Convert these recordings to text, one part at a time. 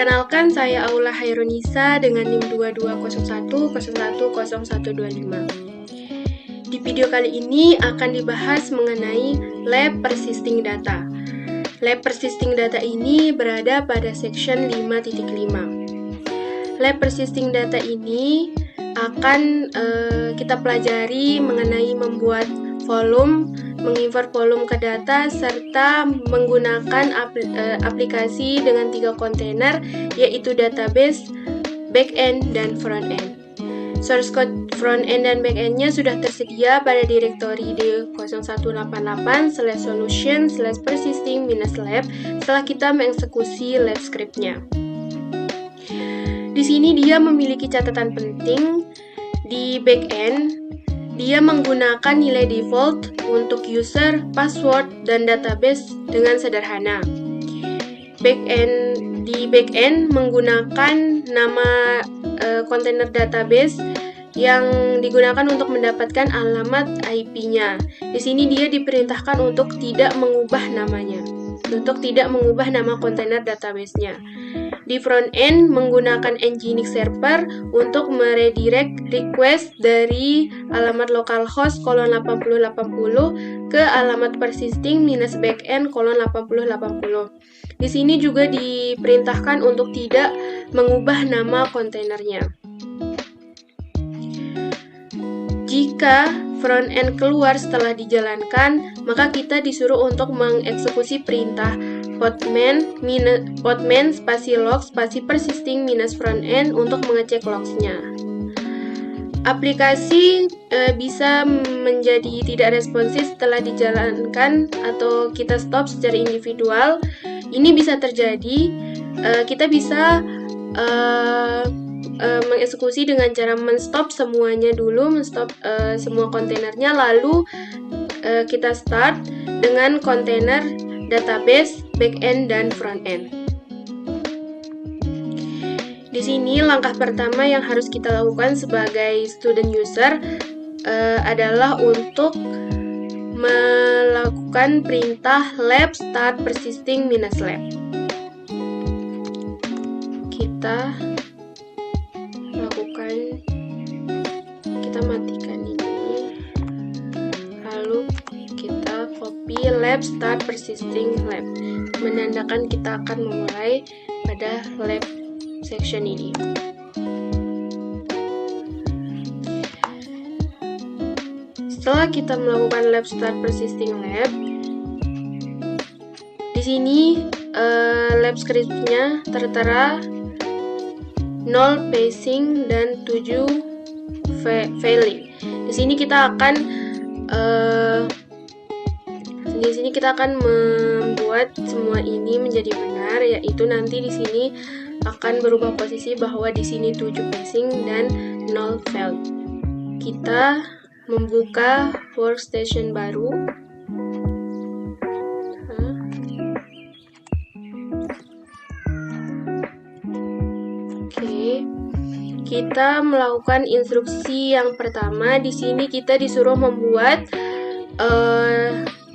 Perkenalkan, saya Aula Hairunisa dengan NIM 2201010125. Di video kali ini akan dibahas mengenai Lab Persisting Data. Lab Persisting Data ini berada pada section 5.5. Lab Persisting Data ini akan kita pelajari mengenai membuat volume, mengimport volume ke data, serta menggunakan aplikasi dengan 3 kontainer, yaitu database, backend, dan frontend. Source code frontend dan backendnya sudah tersedia pada direktori d0188/solution/persisting-lab setelah kita mengeksekusi lab script-nya. Di sini dia memiliki catatan penting. Di backend, dia menggunakan nilai default untuk user, password, dan database dengan sederhana. Di backend menggunakan nama kontainer database yang digunakan untuk mendapatkan alamat IP-nya. Di sini dia diperintahkan untuk tidak mengubah namanya, untuk tidak mengubah nama kontainer database-nya. Di front-end menggunakan Nginx server untuk meredirect request dari alamat localhost 8080 ke alamat persisting -backend 8080. Di sini juga diperintahkan untuk tidak mengubah nama kontainernya. Jika front-end keluar setelah dijalankan, maka kita disuruh untuk mengeksekusi perintah podman spasi log spasi persisting -frontend untuk mengecek logs-nya. Aplikasi bisa menjadi tidak responsif setelah dijalankan atau kita stop secara individual. Ini bisa terjadi, kita bisa mengeksekusi dengan cara men-stop semuanya dulu, men-stop semua kontainernya, lalu kita start dengan kontainer database, backend, dan frontend. Di sini langkah pertama yang harus kita lakukan sebagai student user adalah untuk melakukan perintah lab start persisting -lab. Kita matikan ini, lalu kita copy lab start persisting lab, menandakan kita akan memulai pada lab section ini. Setelah kita melakukan lab start persisting lab, di sini lab script-nya tertera 0 passing dan 7 failing. Di sini kita akan membuat semua ini menjadi benar, yaitu nanti di sini akan berubah posisi bahwa di sini 7 passing dan 0 fail. Kita membuka workstation baru. Kita melakukan instruksi yang pertama. Di sini kita disuruh membuat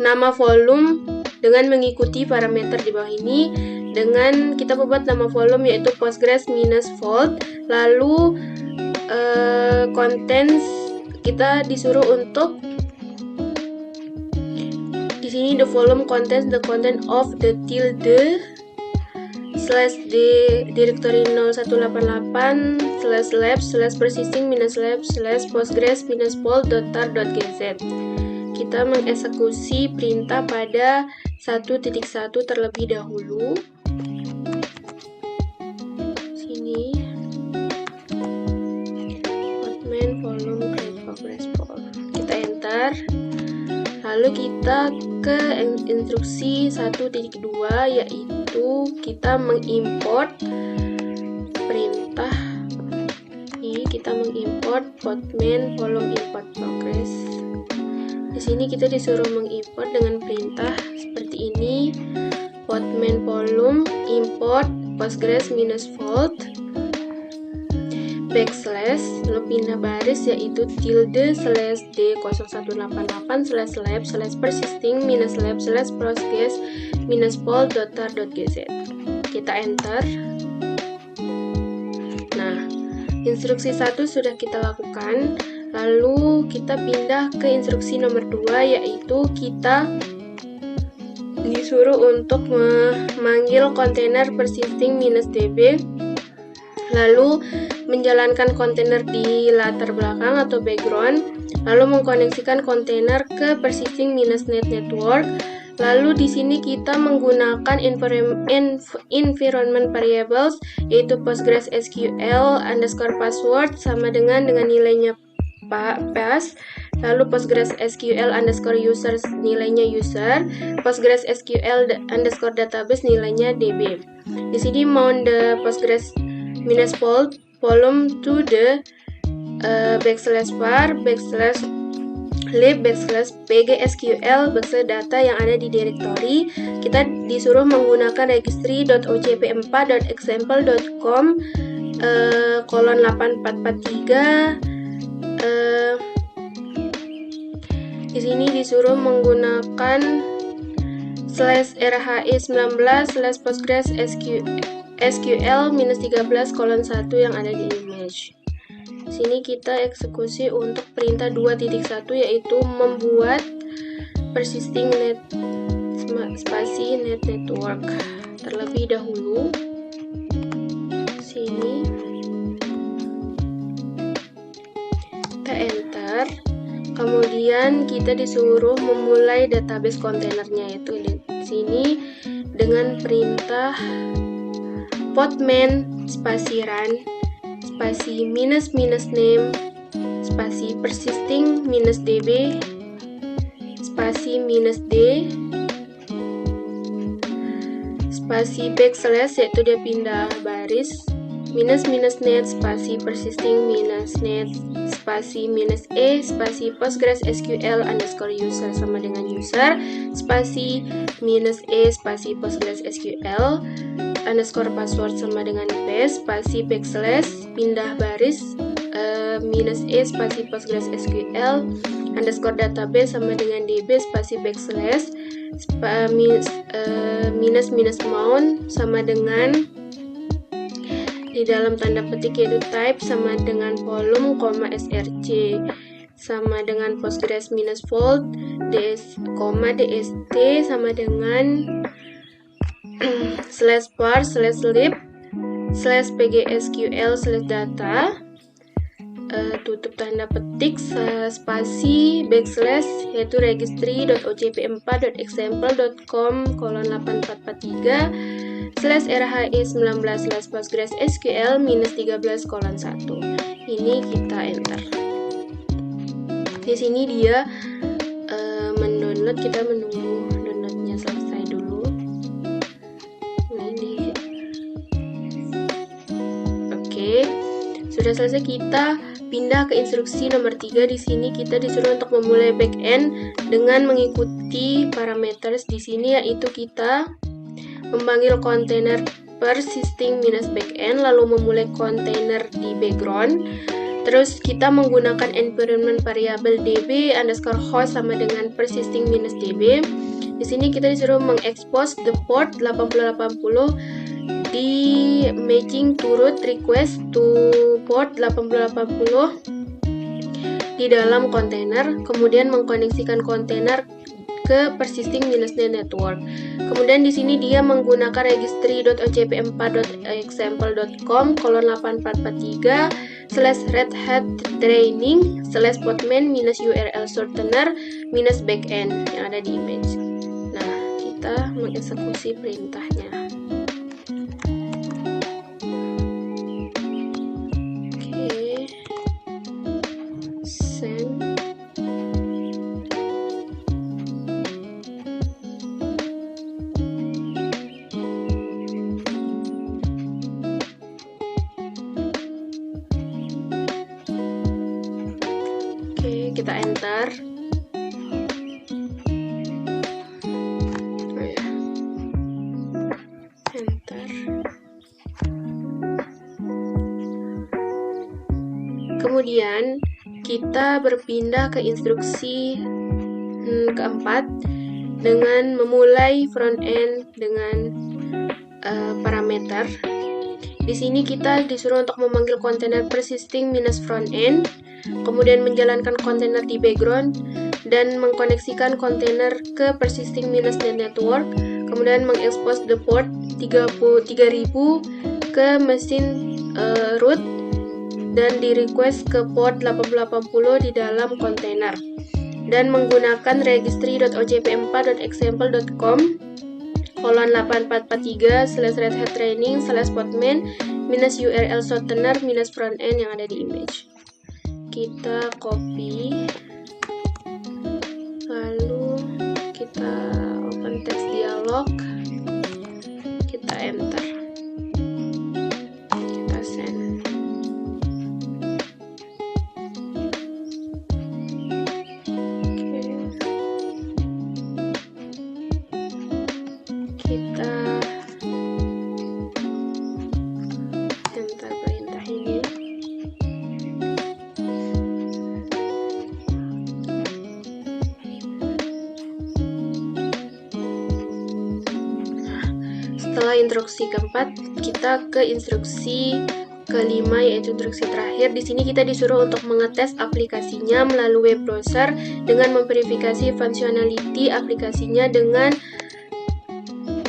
nama volume dengan mengikuti parameter di bawah ini. Dengan kita membuat nama volume yaitu Postgres -vault. Lalu contents kita disuruh untuk di sini the volume contains the content of the tilde /d directory 0188/lab/persisting -lab/postgres -pol.tar.gz. Kita mengeksekusi perintah pada 1.1 terlebih dahulu. Sini podman volume create progress pol. Kita enter. Lalu kita ke instruksi 1.2, yaitu kita mengimport perintah ini. Kita mengimport podman volume import progress. Di sini kita disuruh mengimport dengan perintah seperti ini: podman volume import postgres -vault backslash, lalu pindah baris yaitu tilde /d0188/lab/persisting -lab/postgres -pol.tar.gz. Kita enter. Instruksi 1 sudah kita lakukan. Lalu kita pindah ke instruksi nomor 2, yaitu kita disuruh untuk memanggil kontainer persisting -db, lalu menjalankan kontainer di latar belakang atau background, lalu mengkoneksikan kontainer ke persisting -net network. Lalu di sini kita menggunakan environment variables, yaitu PostgreSQL _password sama dengan nilainya pass, lalu PostgreSQL _users nilainya user, PostgreSQL _database nilainya db. Di sini mount the Postgres -fold volume to the /var /lib /pgsql /data yang ada di directory. Kita disuruh menggunakan registry.ocp4.example.com :8443. Di sini disuruh menggunakan /rhi19 /postgresSQL-13:1 yang ada di image. Sini kita eksekusi untuk perintah 2.1, yaitu membuat persisting net network terlebih dahulu. Sini kita enter, kemudian kita disuruh memulai database kontainernya, yaitu di sini dengan perintah podman spasi run spasi --name spasi persisting -db spasi -d spasi / yaitu dia pindah baris -net spasi persisting -net spasi -e spasi PostgreSQL _user sama dengan user spasi -e spasi PostgreSQL _password sama dengan paste spasi / pindah baris -e spasi PostgreSQL _database sama dengan db spasi / mount sama dengan di dalam tanda petik yaitu type sama dengan volume, src sama dengan Postgres -fold dst sama dengan /var /lib /pgsql /data tutup tanda petik spasi / yaitu registry.ocp4.example.com :8443 /rhi19 /postgresSQL-13:1. Ini kita enter. Di sini dia mendownload, kita menunggu downloadnya selesai dulu. Oke, sudah selesai. Kita pindah ke instruksi nomor 3. Di sini kita disuruh untuk memulai backend dengan mengikuti parameters di sini, yaitu kita memanggil kontainer persisting -backend, lalu memulai kontainer di background. Terus kita menggunakan environment variable db _host sama dengan persisting -db. Di sini kita disuruh mengekspos the port 8080 di matching to root request to port 8080 di dalam kontainer, kemudian mengkoneksikan kontainer ke persisting -net network. Kemudian di sini dia menggunakan registry.ocp4.example.com :8443 /redhat training /podman -url shortener -backend yang ada di image. Nah, kita mengeksekusi perintahnya. Oke, send. Kita enter. Enter. Kemudian kita berpindah ke instruksi keempat dengan memulai front end dengan parameter. Di sini kita disuruh untuk memanggil kontainer persisting minus front end, kemudian menjalankan kontainer di background, dan mengkoneksikan kontainer ke persisting minus network, kemudian mengekspos the port 3000 ke mesin root, dan di request ke port 8080 di dalam kontainer, dan menggunakan registry.ocp4.example.com :8443/redhat training/podman -url shortener -frontend yang ada di image. Kita copy, lalu kita open text dialog, kita enter, kita send. Kita enter perintah ini. Setelah instruksi keempat, kita ke instruksi kelima, yaitu instruksi terakhir. Di sini kita disuruh untuk mengetes aplikasinya melalui web browser dengan memverifikasi functionality aplikasinya dengan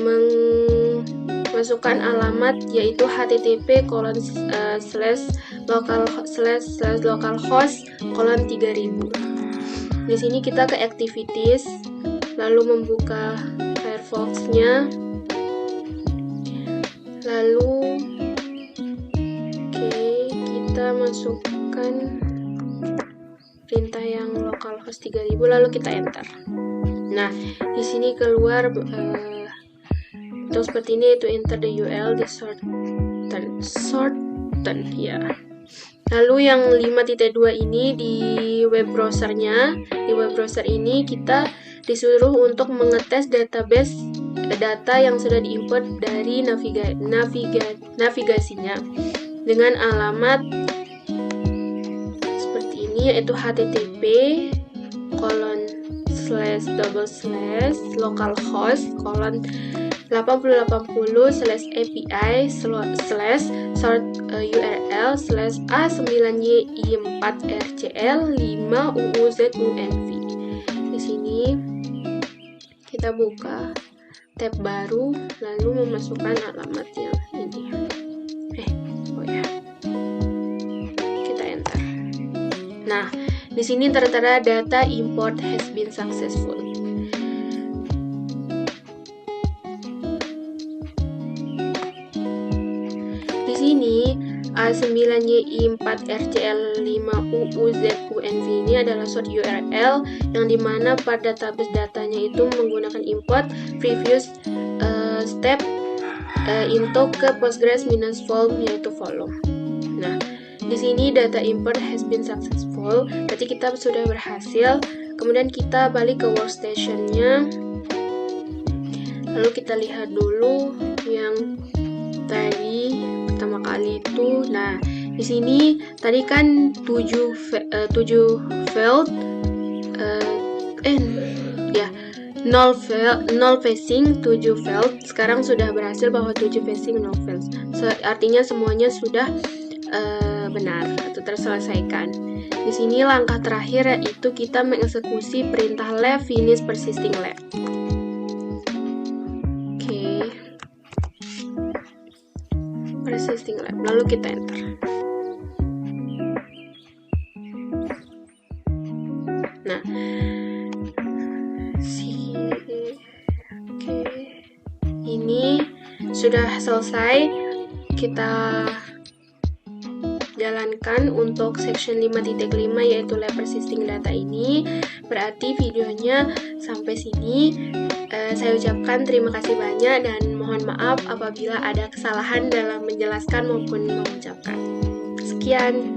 memasukkan alamat, yaitu http://localhost:3000. Di sini kita ke activities, lalu membuka Firefox-nya, lalu kita masukkan perintah yang localhost 3000, lalu kita enter. Nah, di sini keluar seperti ini, itu enter the URL di shorten ya. Lalu yang 5.2 ini di web browsernya, di web browser ini kita disuruh untuk mengetes database data yang sudah diimport dari navigasinya dengan alamat seperti ini, yaitu http://localhost:8080/API/URL/A9y4RCL5UUZUNV. Di sini kita buka tab baru, lalu memasukkan alamat yang ini. Kita enter. Nah, di sini tertera data import has been successful. Di sini A9Y4RCL5UUZUNV ini adalah short URL yang dimana part database datanya itu menggunakan import previous step into ke Postgres-form, yaitu volume. Nah, di sini data import has been successful, berarti kita sudah berhasil. Kemudian kita balik ke workstation-nya, lalu kita lihat dulu yang tadi pertama kali itu. Nah, di sini tadi kan 7 field, 0 facing 7 field. Sekarang sudah berhasil bahwa 7 facing 0 field. Artinya semuanya sudah benar atau terselesaikan. Di sini langkah terakhir yaitu kita mengeksekusi perintah left finish persisting left. Persisting left, lalu kita enter. Nah, ini sudah selesai. Kita jalankan untuk section 5.5, yaitu lab persisting data ini. Berarti videonya sampai sini. Saya ucapkan terima kasih banyak dan mohon maaf apabila ada kesalahan dalam menjelaskan maupun mengucapkan. Sekian.